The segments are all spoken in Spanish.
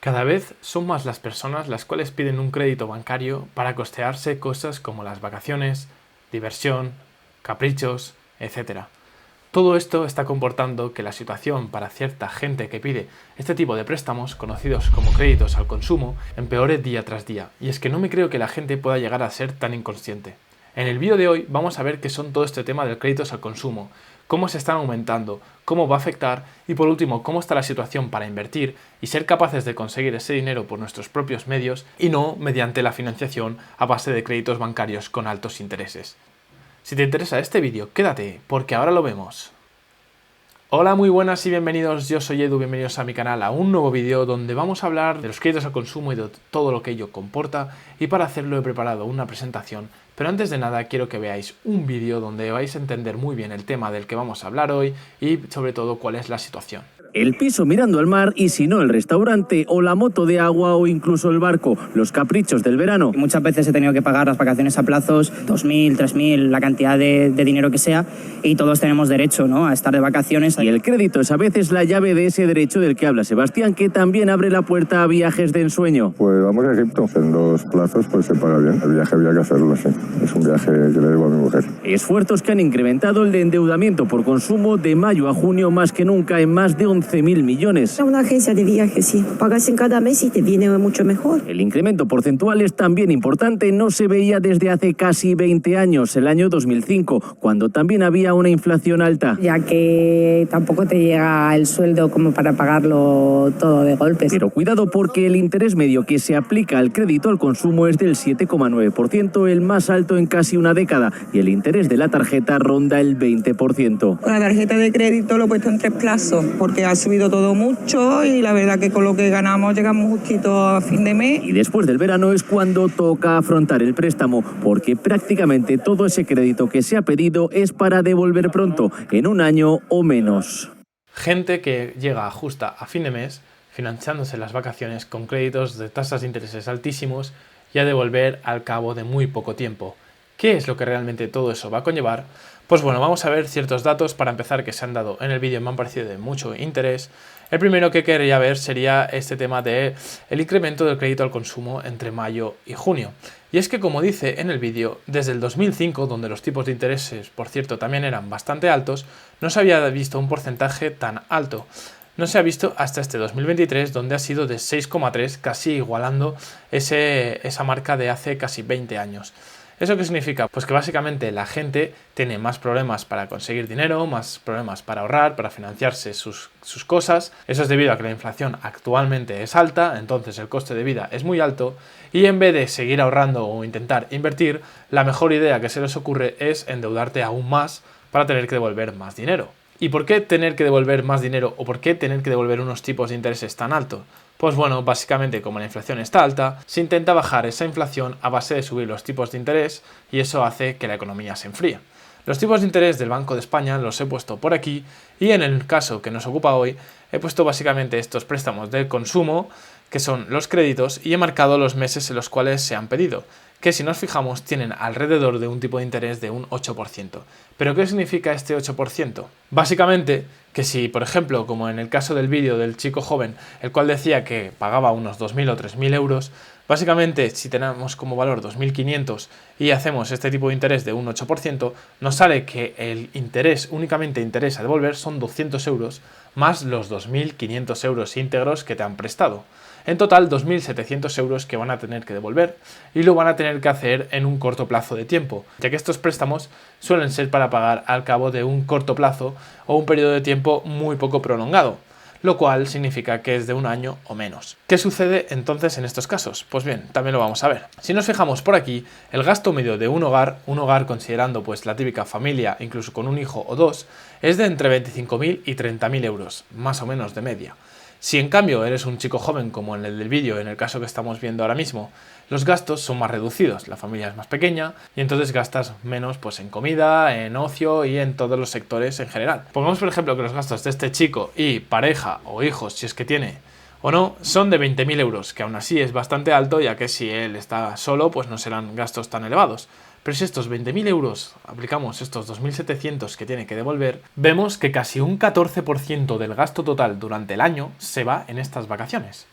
Cada vez son más las personas las cuales piden un crédito bancario para costearse cosas como las vacaciones, diversión, caprichos, etc. Todo esto está comportando que la situación para cierta gente que pide este tipo de préstamos, conocidos como créditos al consumo, empeore día tras día. Y es que no me creo que la gente pueda llegar a ser tan inconsciente. En el vídeo de hoy vamos a ver qué son todo este tema del créditos al consumo, cómo se están aumentando, cómo va a afectar y por último cómo está la situación para invertir y ser capaces de conseguir ese dinero por nuestros propios medios y no mediante la financiación a base de créditos bancarios con altos intereses. Si te interesa este vídeo, quédate porque ahora lo vemos. Hola, muy buenas y bienvenidos, yo soy Edu, bienvenidos a mi canal a un nuevo vídeo donde vamos a hablar de los créditos al consumo y de todo lo que ello comporta, y para hacerlo he preparado una presentación, pero antes de nada quiero que veáis un vídeo donde vais a entender muy bien el tema del que vamos a hablar hoy y sobre todo cuál es la situación. El piso mirando al mar y si no el restaurante o la moto de agua o incluso el barco, los caprichos del verano. Muchas veces he tenido que pagar las vacaciones a plazos, 2.000, 3.000, la cantidad de dinero que sea, y todos tenemos derecho, ¿no?, a estar de vacaciones. Y el crédito es a veces la llave de ese derecho del que habla Sebastián, que también abre la puerta a viajes de ensueño. Pues vamos a Egipto, en 2 plazos pues se paga bien, el viaje había que hacerlo, sí, es un viaje que le debo a mi mujer. Esfuerzos que han incrementado el de endeudamiento por consumo de mayo a junio más que nunca en más de 11.000 millones. Una agencia de viajes, sí. Pagas en cada mes y te viene mucho mejor. El incremento porcentual es también importante, no se veía desde hace casi 20 años, el año 2005, cuando también había una inflación alta. Ya que tampoco te llega el sueldo como para pagarlo todo de golpe. Pero cuidado porque el interés medio que se aplica al crédito al consumo es del 7,9%, el más alto en casi una década, y el interés de la tarjeta ronda el 20%. La tarjeta de crédito lo he puesto en 3 plazos porque ha subido todo mucho y la verdad que con lo que ganamos llegamos justito a fin de mes. Y después del verano es cuando toca afrontar el préstamo, porque prácticamente todo ese crédito que se ha pedido es para devolver pronto, en un año o menos. Gente que llega justa a fin de mes financiándose las vacaciones con créditos de tasas de intereses altísimos y a devolver al cabo de muy poco tiempo. ¿Qué es lo que realmente todo eso va a conllevar? Pues bueno, vamos a ver ciertos datos para empezar que se han dado en el vídeo y me han parecido de mucho interés. El primero que quería ver sería este tema del incremento del crédito al consumo entre mayo y junio. Y es que, como dice en el vídeo, desde el 2005, donde los tipos de intereses, por cierto, también eran bastante altos, no se había visto un porcentaje tan alto. No se ha visto hasta este 2023, donde ha sido de 6,3, casi igualando esa marca de hace casi 20 años. ¿Eso qué significa? Pues que básicamente la gente tiene más problemas para conseguir dinero, más problemas para ahorrar, para financiarse sus cosas. Eso es debido a que la inflación actualmente es alta, entonces el coste de vida es muy alto y en vez de seguir ahorrando o intentar invertir, la mejor idea que se les ocurre es endeudarte aún más para tener que devolver más dinero. ¿Y por qué tener que devolver más dinero o por qué tener que devolver unos tipos de intereses tan altos? Pues bueno, básicamente como la inflación está alta, se intenta bajar esa inflación a base de subir los tipos de interés y eso hace que la economía se enfríe. Los tipos de interés del Banco de España los he puesto por aquí y en el caso que nos ocupa hoy he puesto básicamente estos préstamos del consumo, que son los créditos, y he marcado los meses en los cuales se han pedido, que si nos fijamos tienen alrededor de un tipo de interés de un 8%. ¿Pero qué significa este 8%? Básicamente que si, por ejemplo, como en el caso del vídeo del chico joven, el cual decía que pagaba unos 2.000 o 3.000 euros, básicamente si tenemos como valor 2.500 y hacemos este tipo de interés de un 8%, nos sale que el interés, únicamente interés a devolver, son 200 euros más los 2.500 euros íntegros que te han prestado. En total, 2.700 euros que van a tener que devolver y lo van a tener que hacer en un corto plazo de tiempo, ya que estos préstamos suelen ser para pagar al cabo de un corto plazo o un periodo de tiempo muy poco prolongado, lo cual significa que es de un año o menos. ¿Qué sucede entonces en estos casos? Pues bien, también lo vamos a ver. Si nos fijamos por aquí, el gasto medio de un hogar considerando pues la típica familia, incluso con un hijo o dos, es de entre 25.000 y 30.000 euros, más o menos de media. Si en cambio eres un chico joven como en el del vídeo, en el caso que estamos viendo ahora mismo, los gastos son más reducidos, la familia es más pequeña y entonces gastas menos pues en comida, en ocio y en todos los sectores en general. Pongamos por ejemplo que los gastos de este chico y pareja o hijos, si es que tiene o no, son de 20.000 euros, que aún así es bastante alto, ya que si él está solo pues no serán gastos tan elevados. Pero si estos 20.000 euros aplicamos estos 2.700 que tiene que devolver, vemos que casi un 14% del gasto total durante el año se va en estas vacaciones.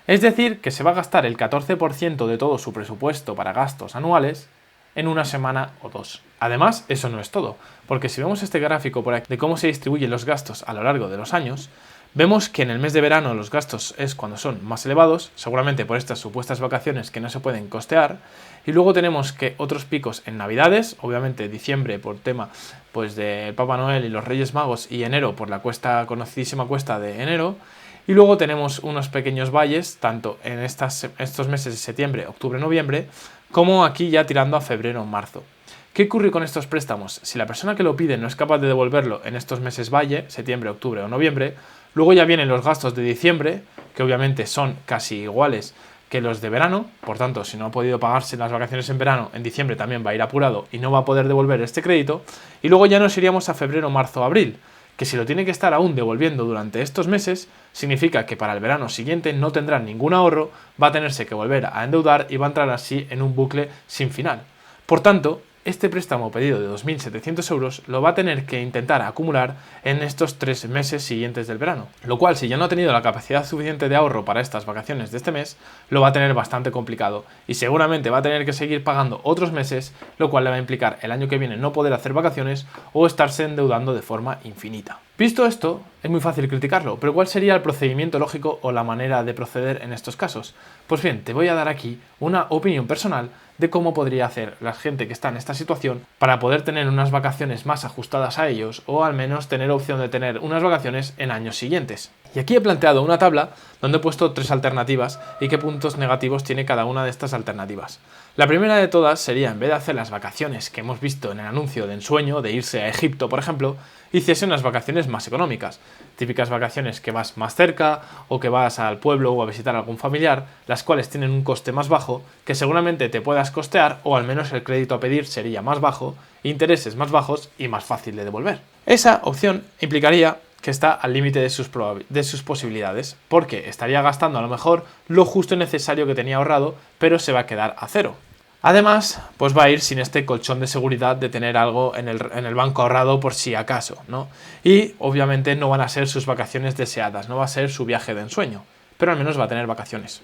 Es decir, que se va a gastar el 14% de todo su presupuesto para gastos anuales en una semana o dos. Además, eso no es todo, porque si vemos este gráfico por aquí de cómo se distribuyen los gastos a lo largo de los años, vemos que en el mes de verano los gastos es cuando son más elevados, seguramente por estas supuestas vacaciones que no se pueden costear, y luego tenemos que otros picos en Navidades, obviamente diciembre por tema pues de Papá Noel y los Reyes Magos, y enero por la conocidísima cuesta de enero, y luego tenemos unos pequeños valles, tanto en estos meses de septiembre, octubre, noviembre, como aquí ya tirando a febrero o marzo. ¿Qué ocurre con estos préstamos? Si la persona que lo pide no es capaz de devolverlo en estos meses valle, septiembre, octubre o noviembre, luego ya vienen los gastos de diciembre, que obviamente son casi iguales que los de verano, por tanto, si no ha podido pagarse las vacaciones en verano, en diciembre también va a ir apurado y no va a poder devolver este crédito, y luego ya nos iríamos a febrero, marzo, abril, que si lo tiene que estar aún devolviendo durante estos meses, significa que para el verano siguiente no tendrá ningún ahorro, va a tenerse que volver a endeudar y va a entrar así en un bucle sin final. Por tanto, este préstamo pedido de 2.700 euros lo va a tener que intentar acumular en estos 3 meses siguientes del verano, lo cual, si ya no ha tenido la capacidad suficiente de ahorro para estas vacaciones de este mes, lo va a tener bastante complicado y seguramente va a tener que seguir pagando otros meses, lo cual le va a implicar el año que viene no poder hacer vacaciones o estarse endeudando de forma infinita. Visto esto, es muy fácil criticarlo, pero ¿cuál sería el procedimiento lógico o la manera de proceder en estos casos? Pues bien, te voy a dar aquí una opinión personal de cómo podría hacer la gente que está en esta situación para poder tener unas vacaciones más ajustadas a ellos o al menos tener opción de tener unas vacaciones en años siguientes. Y aquí he planteado una tabla donde he puesto 3 alternativas y qué puntos negativos tiene cada una de estas alternativas. La primera de todas sería, en vez de hacer las vacaciones que hemos visto en el anuncio de ensueño, de irse a Egipto, por ejemplo, hiciese unas vacaciones más económicas. Típicas vacaciones que vas más cerca o que vas al pueblo o a visitar a algún familiar, las cuales tienen un coste más bajo, que seguramente te puedas costear o al menos el crédito a pedir sería más bajo, intereses más bajos y más fácil de devolver. Esa opción implicaría que está al límite de sus posibilidades, porque estaría gastando a lo mejor lo justo y necesario que tenía ahorrado, pero se va a quedar a cero. Además, pues va a ir sin este colchón de seguridad de tener algo en el banco ahorrado por si acaso, ¿no? Y obviamente no van a ser sus vacaciones deseadas, no va a ser su viaje de ensueño, pero al menos va a tener vacaciones.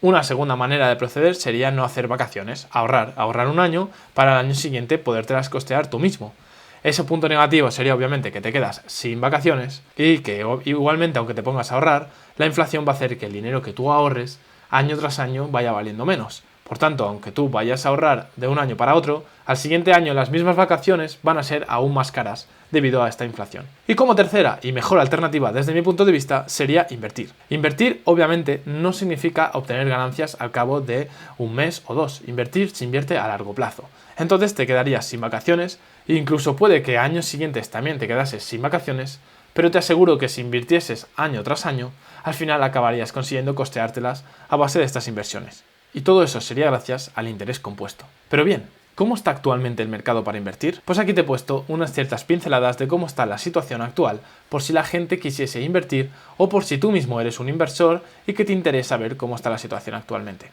Una segunda manera de proceder sería no hacer vacaciones, ahorrar un año para el año siguiente podértelas costear tú mismo. Ese punto negativo sería obviamente que te quedas sin vacaciones y que igualmente aunque te pongas a ahorrar, la inflación va a hacer que el dinero que tú ahorres año tras año vaya valiendo menos. Por tanto, aunque tú vayas a ahorrar de un año para otro, al siguiente año las mismas vacaciones van a ser aún más caras debido a esta inflación. Y como tercera y mejor alternativa desde mi punto de vista sería invertir. Invertir obviamente no significa obtener ganancias al cabo de un mes o dos. Invertir se invierte a largo plazo. Entonces te quedarías sin vacaciones e incluso puede que años siguientes también te quedases sin vacaciones, pero te aseguro que si invirtieses año tras año, al final acabarías consiguiendo costeártelas a base de estas inversiones. Y todo eso sería gracias al interés compuesto. Pero bien, ¿cómo está actualmente el mercado para invertir? Pues aquí te he puesto unas ciertas pinceladas de cómo está la situación actual, por si la gente quisiese invertir o por si tú mismo eres un inversor y que te interesa ver cómo está la situación actualmente.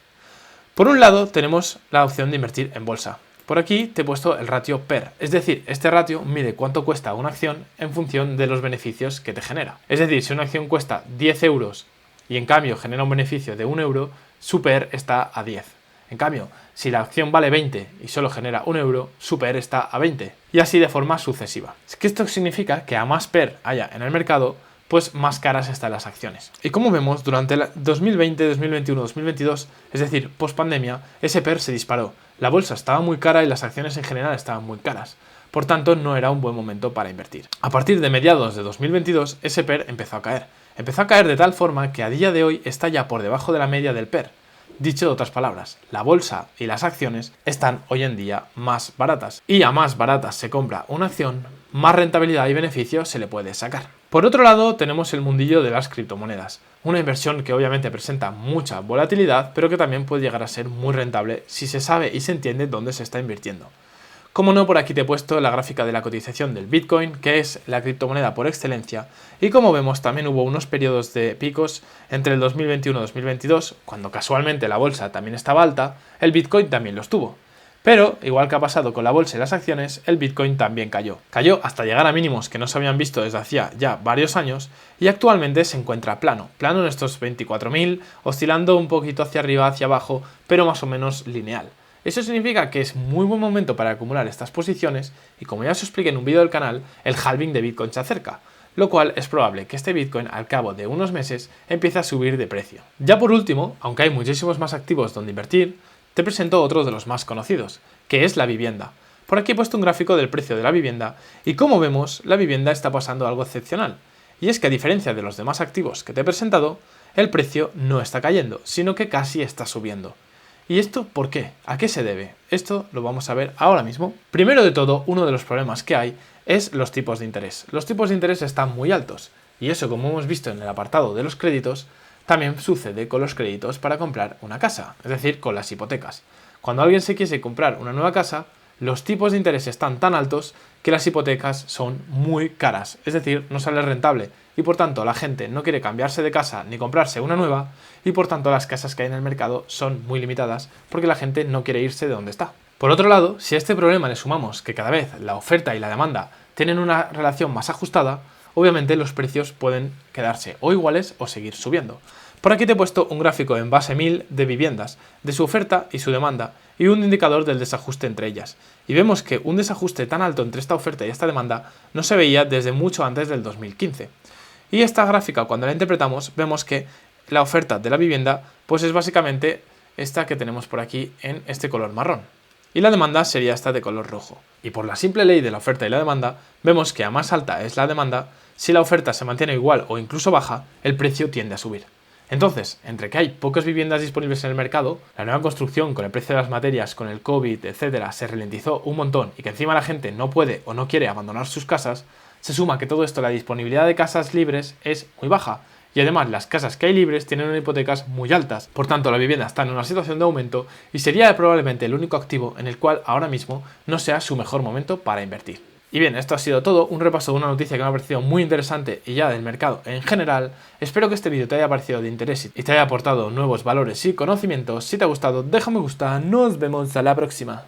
Por un lado, tenemos la opción de invertir en bolsa. Por aquí te he puesto el ratio PER, es decir, este ratio mide cuánto cuesta una acción en función de los beneficios que te genera. Es decir, si una acción cuesta 10 euros y en cambio genera un beneficio de 1 euro, su PER está a 10. En cambio, si la acción vale 20 y solo genera 1 euro, su PER está a 20. Y así de forma sucesiva. Es que esto significa que a más PER haya en el mercado, pues más caras están las acciones. Y como vemos, durante el 2020, 2021, 2022, es decir, post pandemia, ese PER se disparó. La bolsa estaba muy cara y las acciones en general estaban muy caras. Por tanto, no era un buen momento para invertir. A partir de mediados de 2022, ese PER empezó a caer. Empezó a caer de tal forma que a día de hoy está ya por debajo de la media del PER. Dicho de otras palabras, la bolsa y las acciones están hoy en día más baratas. Y a más baratas se compra una acción, más rentabilidad y beneficio se le puede sacar. Por otro lado, tenemos el mundillo de las criptomonedas. Una inversión que obviamente presenta mucha volatilidad, pero que también puede llegar a ser muy rentable si se sabe y se entiende dónde se está invirtiendo. Como no, por aquí te he puesto la gráfica de la cotización del Bitcoin, que es la criptomoneda por excelencia, y como vemos también hubo unos periodos de picos entre el 2021 y 2022, cuando casualmente la bolsa también estaba alta, el Bitcoin también los tuvo. Pero, igual que ha pasado con la bolsa y las acciones, el Bitcoin también cayó. Cayó hasta llegar a mínimos que no se habían visto desde hacía ya varios años y actualmente se encuentra plano en estos 24.000, oscilando un poquito hacia arriba, hacia abajo, pero más o menos lineal. Eso significa que es muy buen momento para acumular estas posiciones y, como ya os expliqué en un vídeo del canal, el halving de Bitcoin se acerca, lo cual es probable que este Bitcoin al cabo de unos meses empiece a subir de precio. Ya por último, aunque hay muchísimos más activos donde invertir, te presento otro de los más conocidos, que es la vivienda. Por aquí he puesto un gráfico del precio de la vivienda y como vemos, la vivienda está pasando algo excepcional. Y es que a diferencia de los demás activos que te he presentado, el precio no está cayendo, sino que casi está subiendo. ¿Y esto por qué? ¿A qué se debe? Esto lo vamos a ver ahora mismo. Primero de todo, uno de los problemas que hay es los tipos de interés. Los tipos de interés están muy altos y eso, como hemos visto en el apartado de los créditos, también sucede con los créditos para comprar una casa, es decir, con las hipotecas. Cuando alguien se quiere comprar una nueva casa, los tipos de interés están tan altos que las hipotecas son muy caras, es decir, no sale rentable y por tanto la gente no quiere cambiarse de casa ni comprarse una nueva y por tanto las casas que hay en el mercado son muy limitadas porque la gente no quiere irse de donde está. Por otro lado, si a este problema le sumamos que cada vez la oferta y la demanda tienen una relación más ajustada, obviamente los precios pueden quedarse o iguales o seguir subiendo. Por aquí te he puesto un gráfico en base 1000 de viviendas, de su oferta y su demanda, y un indicador del desajuste entre ellas. Y vemos que un desajuste tan alto entre esta oferta y esta demanda no se veía desde mucho antes del 2015. Y esta gráfica, cuando la interpretamos, vemos que la oferta de la vivienda pues es básicamente esta que tenemos por aquí en este color marrón. Y la demanda sería esta de color rojo. Y por la simple ley de la oferta y la demanda, vemos que a más alta es la demanda, si la oferta se mantiene igual o incluso baja, el precio tiende a subir. Entonces, entre que hay pocas viviendas disponibles en el mercado, la nueva construcción con el precio de las materias, con el COVID, etcétera, se ralentizó un montón y que encima la gente no puede o no quiere abandonar sus casas, se suma que todo esto, la disponibilidad de casas libres es muy baja. Y además las casas que hay libres tienen unas hipotecas muy altas, por tanto la vivienda está en una situación de aumento y sería probablemente el único activo en el cual ahora mismo no sea su mejor momento para invertir. Y bien, esto ha sido todo, un repaso de una noticia que me ha parecido muy interesante y ya del mercado en general. Espero que este vídeo te haya parecido de interés y te haya aportado nuevos valores y conocimientos. Si te ha gustado, déjame me gusta, nos vemos a la próxima.